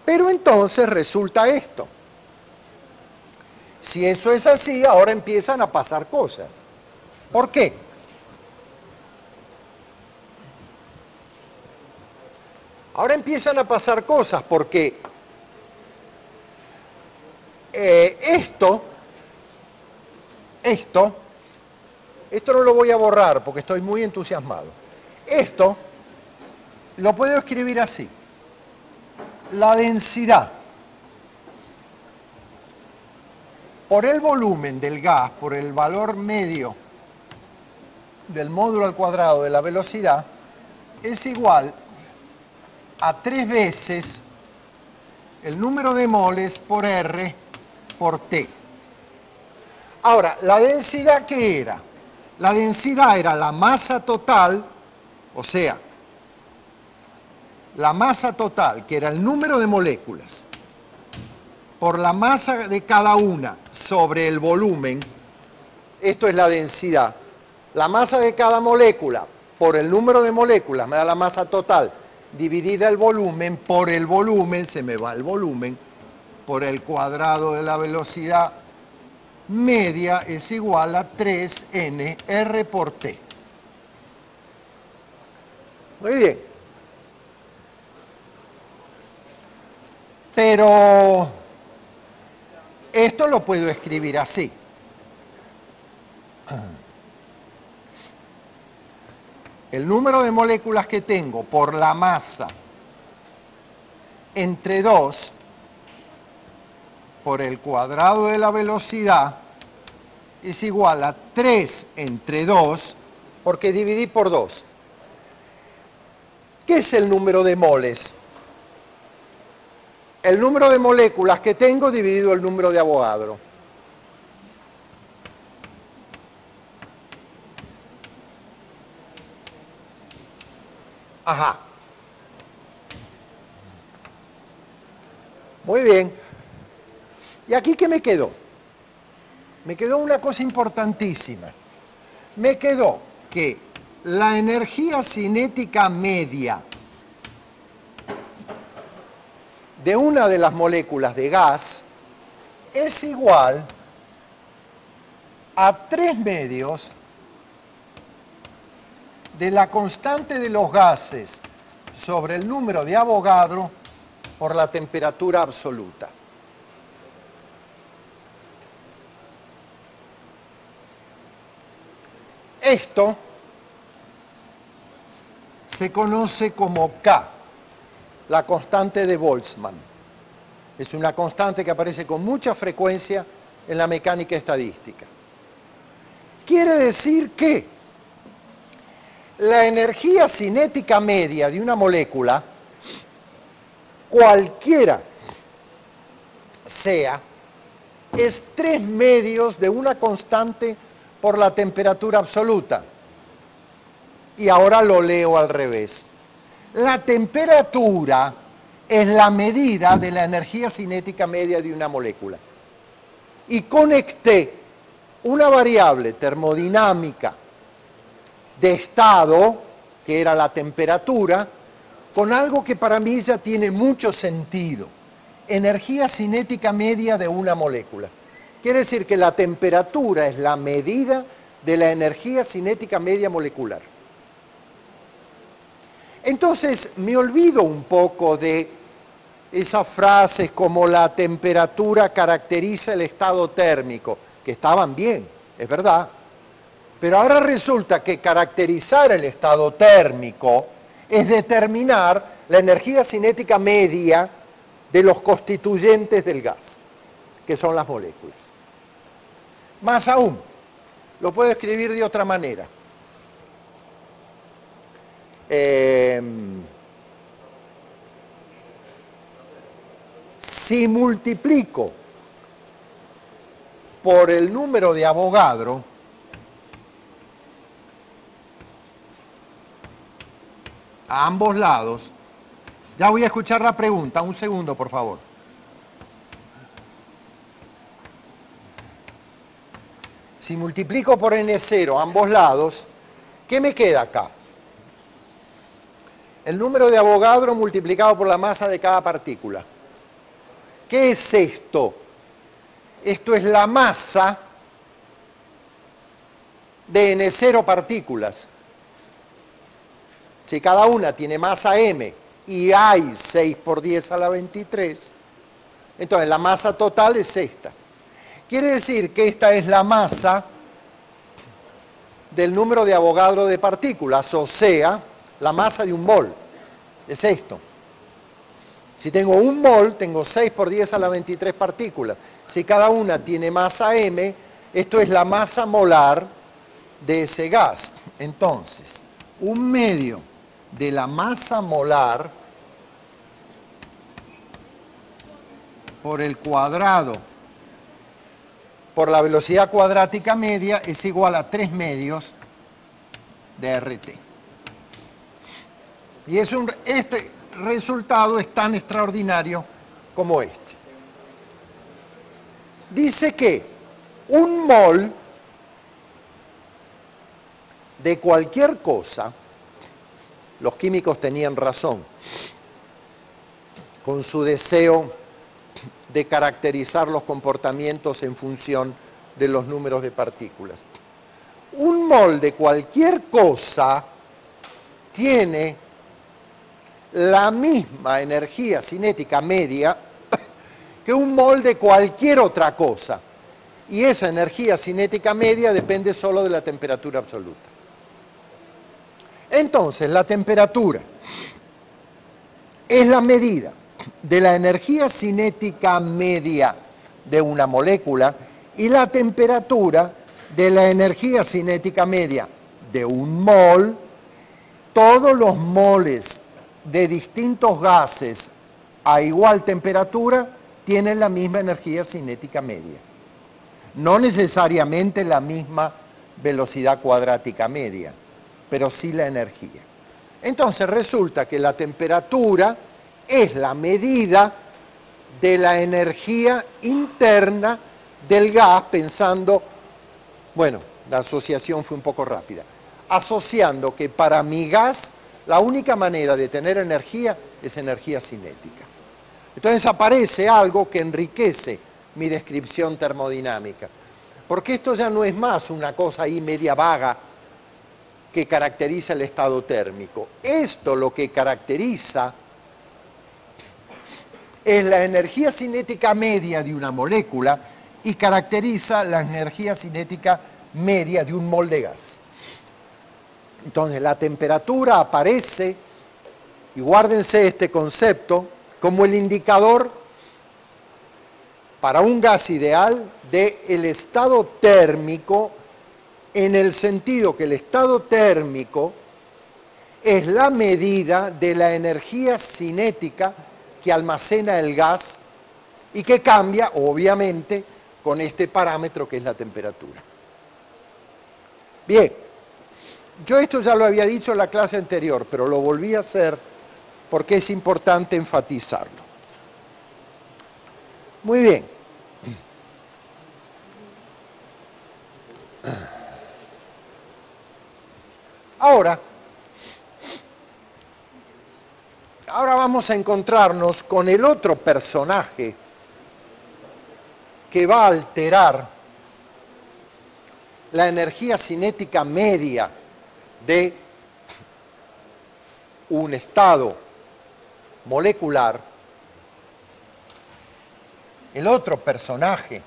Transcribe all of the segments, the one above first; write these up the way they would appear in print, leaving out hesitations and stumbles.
Pero entonces resulta esto. Si eso es así, ahora empiezan a pasar cosas. ¿Por qué? Ahora empiezan a pasar cosas porque esto no lo voy a borrar porque estoy muy entusiasmado. Esto lo puedo escribir así. La densidad por el volumen del gas, por el valor medio del módulo al cuadrado de la velocidad, es igual a 3 veces el número de moles por R por T. Ahora, ¿la densidad qué era? La densidad era la masa total, o sea, la masa total, que era el número de moléculas, por la masa de cada una sobre el volumen. Esto es la densidad. La masa de cada molécula por el número de moléculas me da la masa total, dividida el volumen por el volumen, se me va el volumen, por el cuadrado de la velocidad media es igual a 3N R por T. Muy bien. Pero esto lo puedo escribir así. El número de moléculas que tengo por la masa entre 2 por el cuadrado de la velocidad es igual a 3 entre 2 porque dividí por 2. ¿Qué es el número de moles? El número de moléculas que tengo dividido el número de Avogadro. Ajá. Muy bien. ¿Y aquí qué me quedó? Me quedó una cosa importantísima. Me quedó que la energía cinética media de una de las moléculas de gas es igual a 3 medios de la constante de los gases sobre el número de Avogadro por la temperatura absoluta. Esto se conoce como K, la constante de Boltzmann. Es una constante que aparece con mucha frecuencia en la mecánica estadística. Quiere decir que la energía cinética media de una molécula, cualquiera sea, es 3 medios de una constante por la temperatura absoluta. Y ahora lo leo al revés. La temperatura es la medida de la energía cinética media de una molécula. Y conecté una variable termodinámica de estado, que era la temperatura, con algo que para mí ya tiene mucho sentido. Energía cinética media de una molécula. Quiere decir que la temperatura es la medida de la energía cinética media molecular. Entonces me olvido un poco de esas frases como la temperatura caracteriza el estado térmico, que estaban bien, es verdad. Pero ahora resulta que caracterizar el estado térmico es determinar la energía cinética media de los constituyentes del gas, que son las moléculas. Más aún, lo puedo escribir de otra manera. Si multiplico por el número de Avogadro, a ambos lados, ya voy a escuchar la pregunta, un segundo por favor. Si multiplico por N0 a ambos lados, ¿qué me queda acá? El número de Avogadro multiplicado por la masa de cada partícula. ¿Qué es esto? Esto es la masa de N0 partículas. Si cada una tiene masa m y hay 6 por 10 a la 23, entonces la masa total es esta. Quiere decir que esta es la masa del número de Avogadro de partículas, o sea, la masa de un mol. Es esto. Si tengo un mol, tengo 6 por 10 a la 23 partículas. Si cada una tiene masa m, esto es la masa molar de ese gas. Entonces, un medio de la masa molar por el cuadrado por la velocidad cuadrática media es igual a 3 medios de RT. Y este resultado es tan extraordinario como este. Dice que un mol de cualquier cosa, los químicos tenían razón con su deseo de caracterizar los comportamientos en función de los números de partículas. Un mol de cualquier cosa tiene la misma energía cinética media que un mol de cualquier otra cosa. Y esa energía cinética media depende solo de la temperatura absoluta. Entonces, la temperatura es la medida de la energía cinética media de una molécula y la temperatura de la energía cinética media de un mol. Todos los moles de distintos gases a igual temperatura tienen la misma energía cinética media. No necesariamente la misma velocidad cuadrática media, pero sí la energía. Entonces resulta que la temperatura es la medida de la energía interna del gas, pensando, bueno, la asociación fue un poco rápida, asociando que para mi gas la única manera de tener energía es energía cinética. Entonces aparece algo que enriquece mi descripción termodinámica, porque esto ya no es más una cosa ahí media vaga que caracteriza el estado térmico. Esto lo que caracteriza es la energía cinética media de una molécula y caracteriza la energía cinética media de un mol de gas. Entonces la temperatura aparece, y guárdense este concepto, como el indicador para un gas ideal del estado térmico, en el sentido que el estado térmico es la medida de la energía cinética que almacena el gas y que cambia, obviamente, con este parámetro que es la temperatura. Bien, yo esto ya lo había dicho en la clase anterior, pero lo volví a hacer porque es importante enfatizarlo. Muy bien. Ahora vamos a encontrarnos con el otro personaje que va a alterar la energía cinética media de un estado molecular. El otro personaje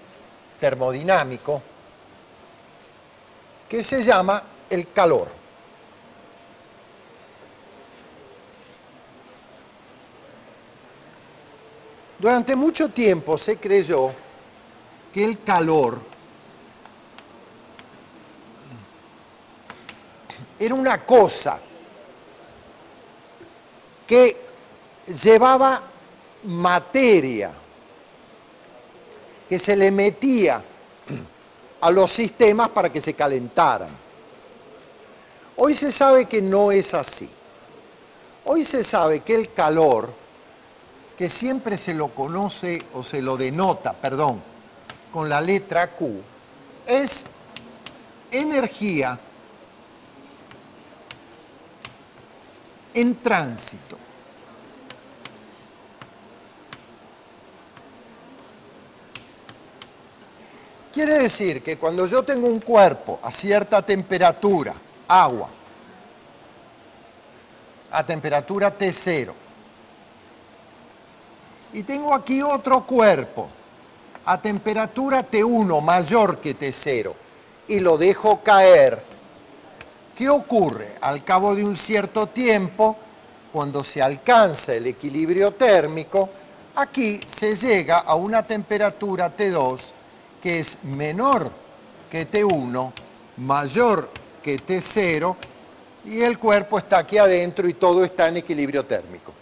termodinámico que se llama el calor. Durante mucho tiempo se creyó que el calor era una cosa que llevaba materia, que se le metía a los sistemas para que se calentaran. Hoy se sabe que no es así. Hoy se sabe que el calor, que siempre se lo conoce o se lo denota, perdón, con la letra Q, es energía en tránsito. Quiere decir que cuando yo tengo un cuerpo a cierta temperatura, agua, a temperatura T0, y tengo aquí otro cuerpo a temperatura T1 mayor que T0 y lo dejo caer, ¿qué ocurre? Al cabo de un cierto tiempo, cuando se alcanza el equilibrio térmico, aquí se llega a una temperatura T2 que es menor que T1, mayor que T0, y el cuerpo está aquí adentro y todo está en equilibrio térmico.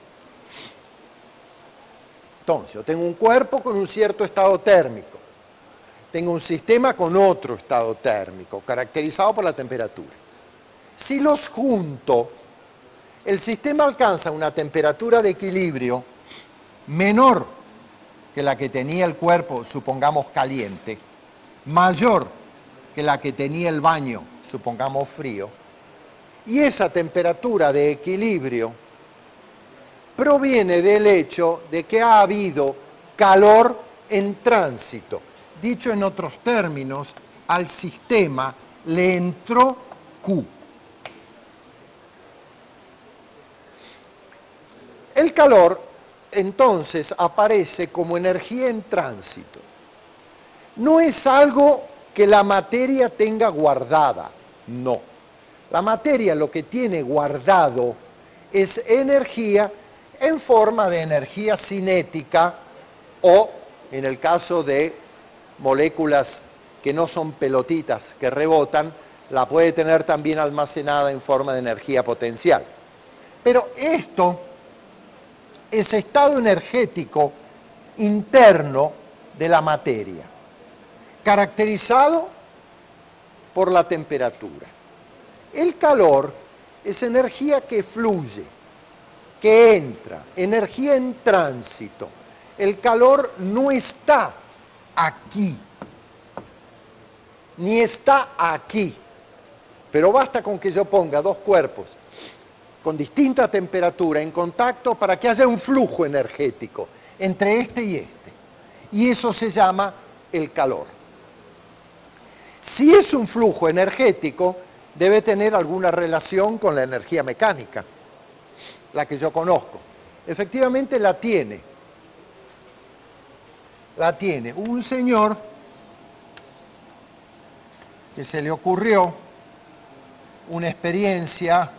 Entonces, yo tengo un cuerpo con un cierto estado térmico, tengo un sistema con otro estado térmico, caracterizado por la temperatura. Si los junto, el sistema alcanza una temperatura de equilibrio menor que la que tenía el cuerpo, supongamos caliente, mayor que la que tenía el baño, supongamos frío, y esa temperatura de equilibrio proviene del hecho de que ha habido calor en tránsito. Dicho en otros términos, al sistema le entró Q. El calor, entonces, aparece como energía en tránsito. No es algo que la materia tenga guardada, no. La materia lo que tiene guardado es energía en forma de energía cinética o, en el caso de moléculas que no son pelotitas, que rebotan, la puede tener también almacenada en forma de energía potencial. Pero esto es estado energético interno de la materia, caracterizado por la temperatura. El calor es energía que fluye, que entra, energía en tránsito. El calor no está aquí, ni está aquí, pero basta con que yo ponga dos cuerpos con distinta temperatura en contacto para que haya un flujo energético entre este y este. Y eso se llama el calor. Si es un flujo energético, debe tener alguna relación con la energía mecánica, la que yo conozco. Efectivamente la tiene. La tiene. Un señor que se le ocurrió una experiencia,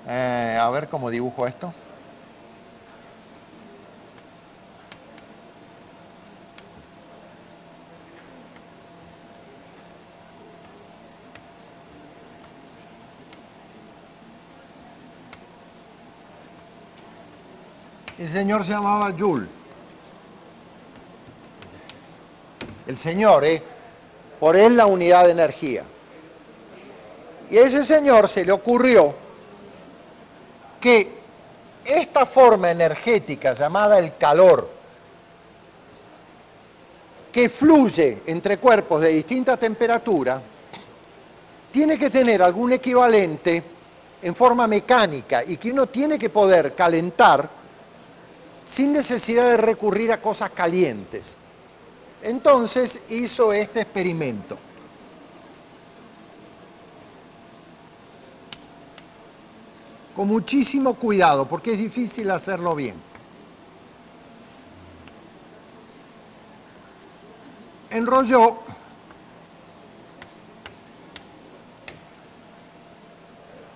a ver cómo dibujo esto. El señor se llamaba Joule. El señor, por él la unidad de energía. Y a ese señor se le ocurrió que esta forma energética llamada el calor, que fluye entre cuerpos de distinta temperatura, tiene que tener algún equivalente en forma mecánica y que uno tiene que poder calentar sin necesidad de recurrir a cosas calientes. Entonces hizo este experimento. Con muchísimo cuidado, porque es difícil hacerlo bien. Enrolló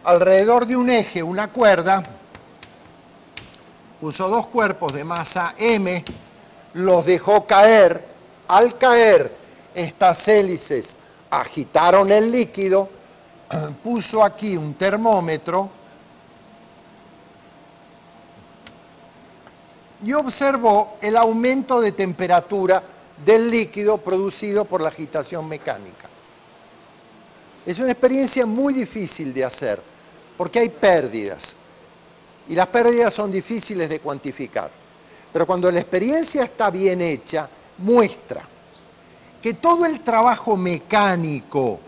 alrededor de un eje una cuerda, puso dos cuerpos de masa M, los dejó caer. Al caer, estas hélices agitaron el líquido, puso aquí un termómetro y observó el aumento de temperatura del líquido producido por la agitación mecánica. Es una experiencia muy difícil de hacer, porque hay pérdidas, y las pérdidas son difíciles de cuantificar. Pero cuando la experiencia está bien hecha, muestra que todo el trabajo mecánico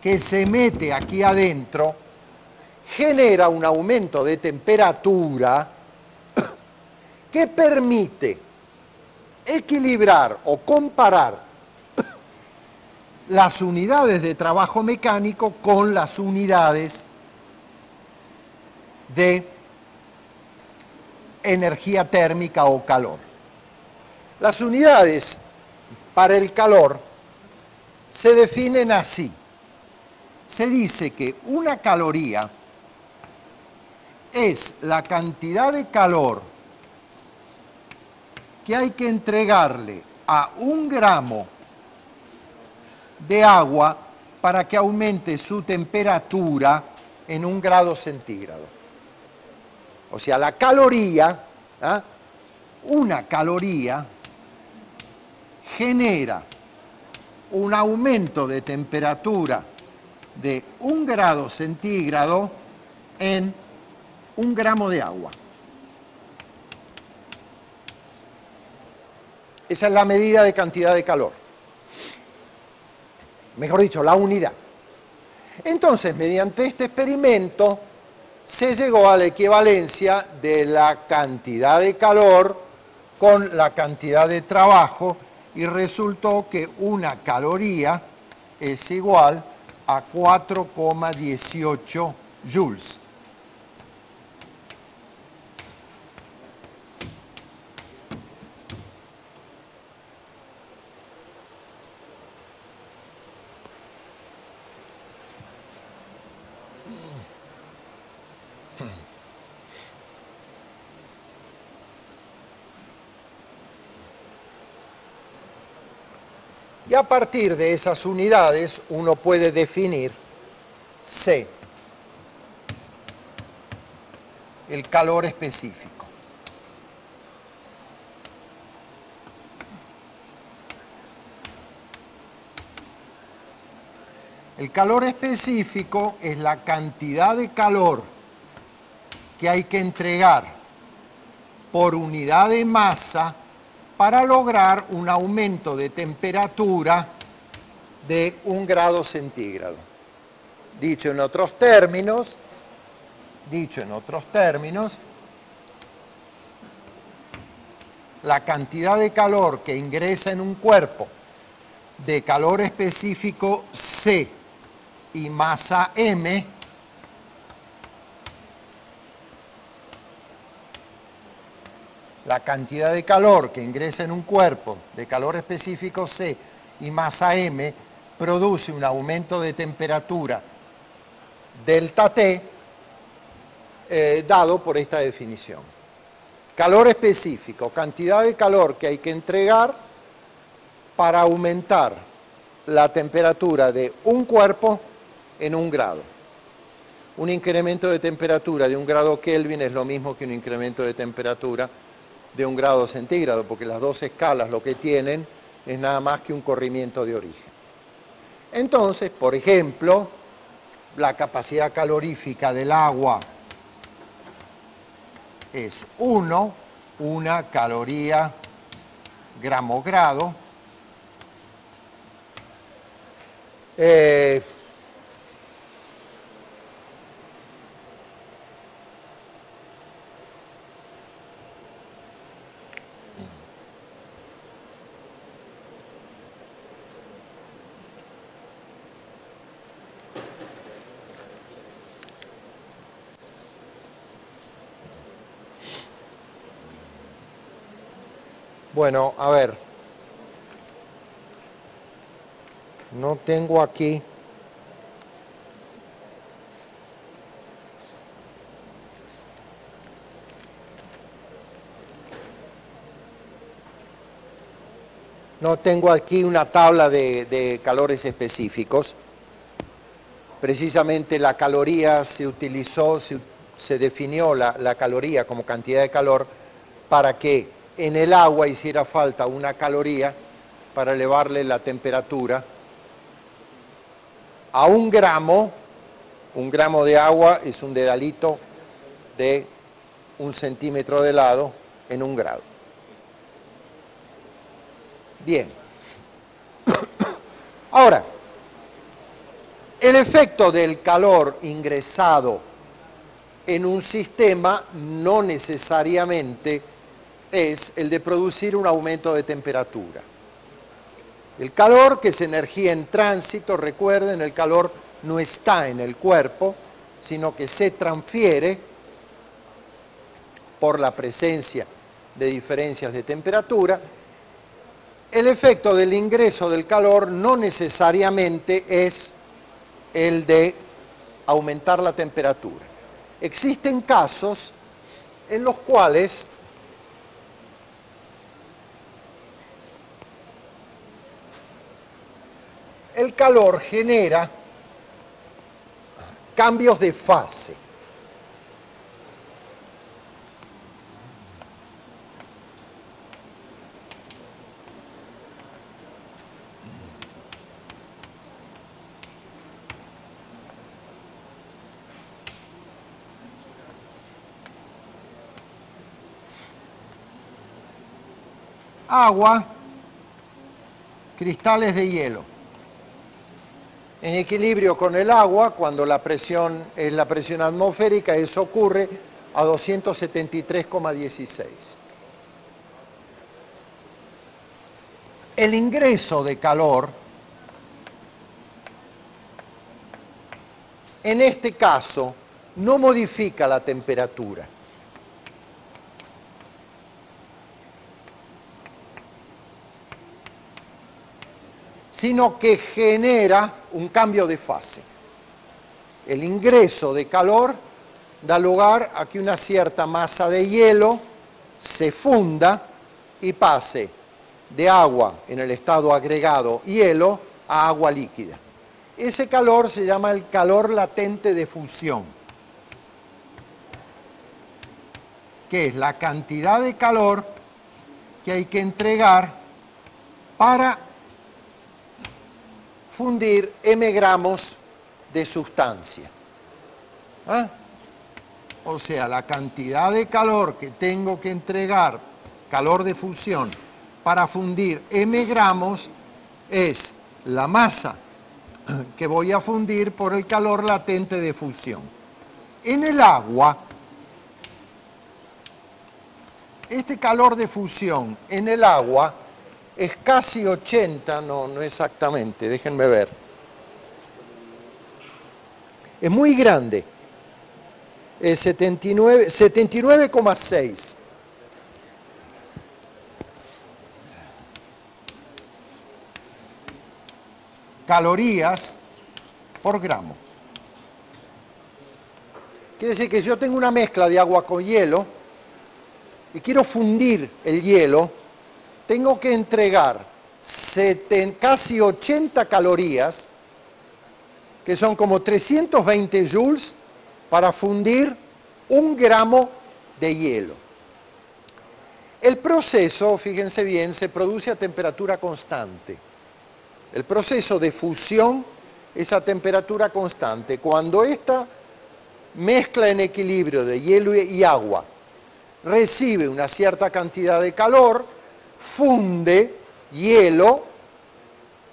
que se mete aquí adentro genera un aumento de temperatura que permite equilibrar o comparar las unidades de trabajo mecánico con las unidades de energía térmica o calor. Las unidades para el calor se definen así. Se dice que una caloría es la cantidad de calor que hay que entregarle a 1 gramo de agua para que aumente su temperatura en 1 grado centígrado. O sea, la caloría, una caloría genera un aumento de temperatura de 1 grado centígrado en 1 gramo de agua. Esa es la medida de cantidad de calor. Mejor dicho, la unidad. Entonces, mediante este experimento, se llegó a la equivalencia de la cantidad de calor con la cantidad de trabajo y resultó que una caloría es igual a 4,18 joules. Y a partir de esas unidades uno puede definir C, el calor específico. El calor específico es la cantidad de calor que hay que entregar por unidad de masa para lograr un aumento de temperatura de 1 grado centígrado. Dicho en otros términos, la cantidad de calor que ingresa en un cuerpo de calor específico C y masa M la cantidad de calor que ingresa en un cuerpo de calor específico C y masa M produce un aumento de temperatura delta T dado por esta definición. Calor específico, cantidad de calor que hay que entregar para aumentar la temperatura de un cuerpo en 1 grado. Un incremento de temperatura de 1 grado Kelvin es lo mismo que un incremento de temperatura de 1 grado centígrado, porque las dos escalas lo que tienen es nada más que un corrimiento de origen. Entonces, por ejemplo, la capacidad calorífica del agua es 1, una caloría gramo grado. Bueno, a ver, no tengo aquí. No tengo aquí una tabla de calores específicos. Precisamente la caloría se utilizó, se definió la caloría como cantidad de calor para que en el agua hiciera falta una caloría para elevarle la temperatura a 1 gramo. 1 gramo de agua es un dedalito de 1 centímetro de lado en 1 grado. Bien. Ahora, el efecto del calor ingresado en un sistema no necesariamente es el de producir un aumento de temperatura. El calor, que es energía en tránsito, recuerden, el calor no está en el cuerpo, sino que se transfiere por la presencia de diferencias de temperatura. El efecto del ingreso del calor no necesariamente es el de aumentar la temperatura. Existen casos en los cuales el calor genera cambios de fase. Agua, cristales de hielo. En equilibrio con el agua, cuando la presión es la presión atmosférica, eso ocurre a 273,16. El ingreso de calor, en este caso, no modifica la temperatura. Sino que genera un cambio de fase. El ingreso de calor da lugar a que una cierta masa de hielo se funda y pase de agua en el estado agregado hielo a agua líquida. Ese calor se llama el calor latente de fusión, que es la cantidad de calor que hay que entregar para fundir m gramos de sustancia. ¿Ah? O sea, la cantidad de calor que tengo que entregar, calor de fusión, para fundir m gramos es la masa que voy a fundir por el calor latente de fusión. En el agua, este calor de fusión en el agua es casi 80, no exactamente, déjenme ver. Es muy grande, es 79,6. Calorías por gramo. Quiere decir que si yo tengo una mezcla de agua con hielo y quiero fundir el hielo, tengo que entregar casi 80 calorías, que son como 320 joules, para fundir 1 gramo de hielo. El proceso, fíjense bien, se produce a temperatura constante. El proceso de fusión es a temperatura constante. Cuando esta mezcla en equilibrio de hielo y agua recibe una cierta cantidad de calor, funde hielo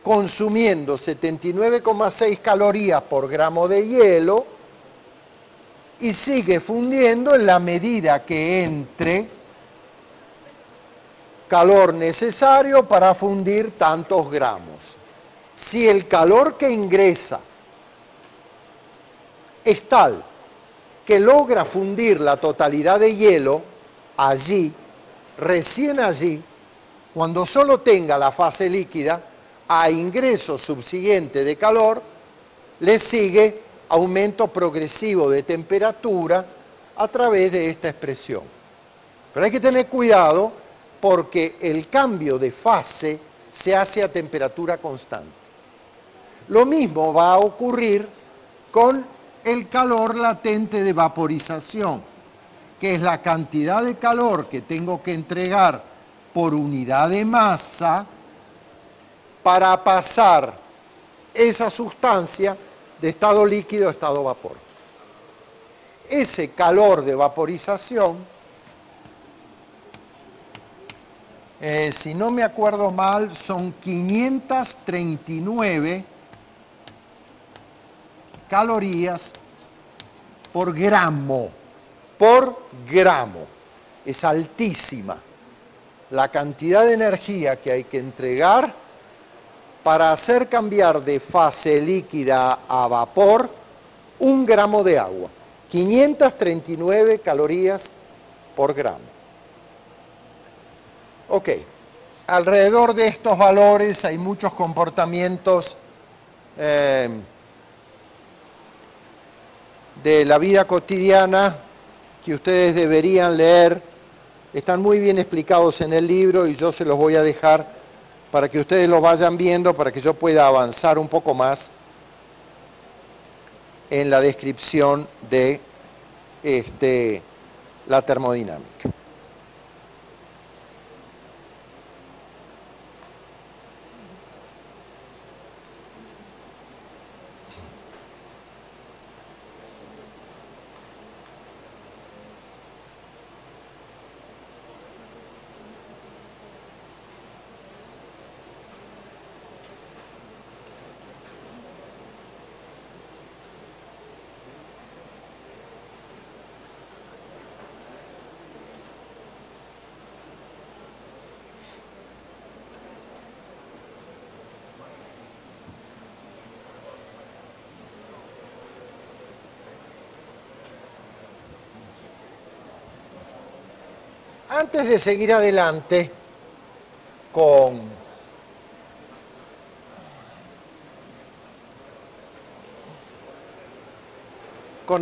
consumiendo 79,6 calorías por gramo de hielo y sigue fundiendo en la medida que entre calor necesario para fundir tantos gramos. Si el calor que ingresa es tal que logra fundir la totalidad de hielo, allí, recién allí, cuando solo tenga la fase líquida, a ingreso subsiguiente de calor, le sigue aumento progresivo de temperatura a través de esta expresión. Pero hay que tener cuidado porque el cambio de fase se hace a temperatura constante. Lo mismo va a ocurrir con el calor latente de vaporización, que es la cantidad de calor que tengo que entregar por unidad de masa para pasar esa sustancia de estado líquido a estado vapor. Ese calor de vaporización, si no me acuerdo mal, son 539 calorías por gramo. Es altísima. la cantidad de energía que hay que entregar para hacer cambiar de fase líquida a vapor 1 gramo de agua. 539 calorías por gramo. Ok, alrededor de estos valores hay muchos comportamientos de la vida cotidiana que ustedes deberían leer. Están muy bien explicados en el libro y yo se los voy a dejar para que ustedes lo vayan viendo, para que yo pueda avanzar un poco más en la descripción de la termodinámica. Antes de seguir adelante con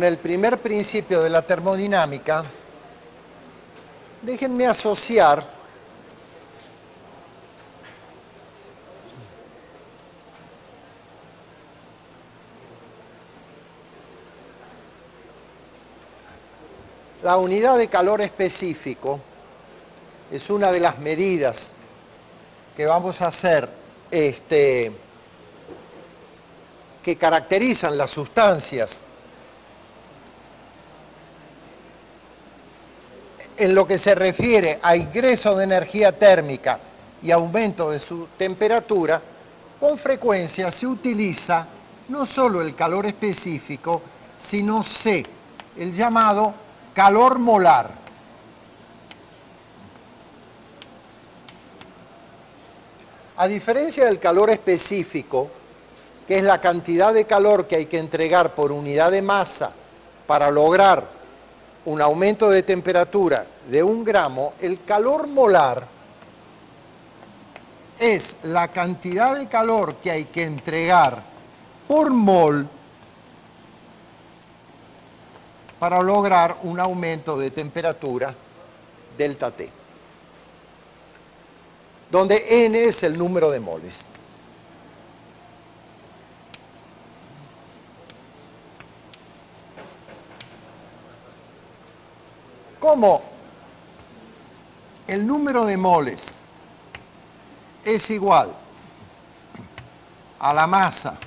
el primer principio de la termodinámica, déjenme asociar la unidad de calor específico. Es una de las medidas que vamos a hacer que caracterizan las sustancias en lo que se refiere a ingreso de energía térmica y aumento de su temperatura. Con frecuencia se utiliza no solo el calor específico, sino C, el llamado calor molar. A diferencia del calor específico, que es la cantidad de calor que hay que entregar por unidad de masa para lograr un aumento de temperatura de 1 gramo, el calor molar es la cantidad de calor que hay que entregar por mol para lograr un aumento de temperatura delta T, donde N es el número de moles. Como el número de moles es igual a la masa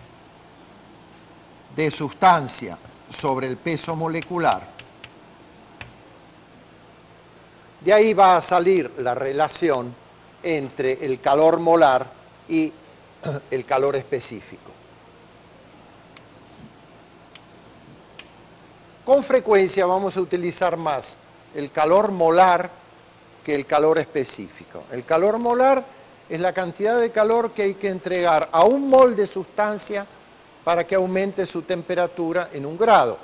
de sustancia sobre el peso molecular, de ahí va a salir la relación entre el calor molar y el calor específico. Con frecuencia vamos a utilizar más el calor molar que el calor específico. El calor molar es la cantidad de calor que hay que entregar a 1 mol de sustancia para que aumente su temperatura en 1 grado.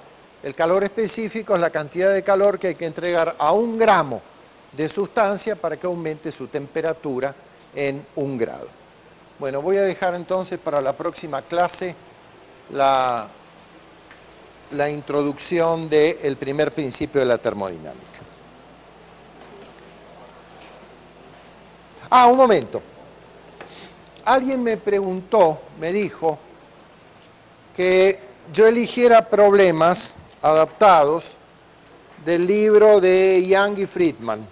El calor específico es la cantidad de calor que hay que entregar a 1 gramo de sustancia para que aumente su temperatura en 1 grado. Bueno, voy a dejar entonces para la próxima clase la introducción del primer principio de la termodinámica. Un momento. Alguien me preguntó, me dijo, que yo eligiera problemas adaptados del libro de Young y Friedman,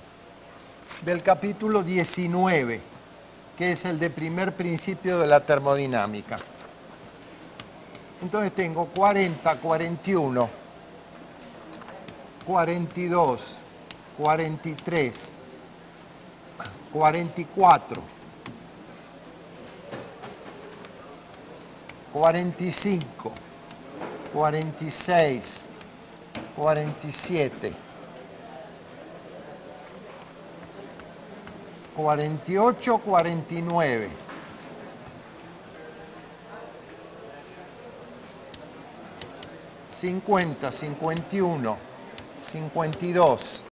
del capítulo 19, que es el de primer principio de la termodinámica. Entonces tengo 40, 41, 42, 43, 44, 45, 46, 47, 48, 49. 50, 51, 52.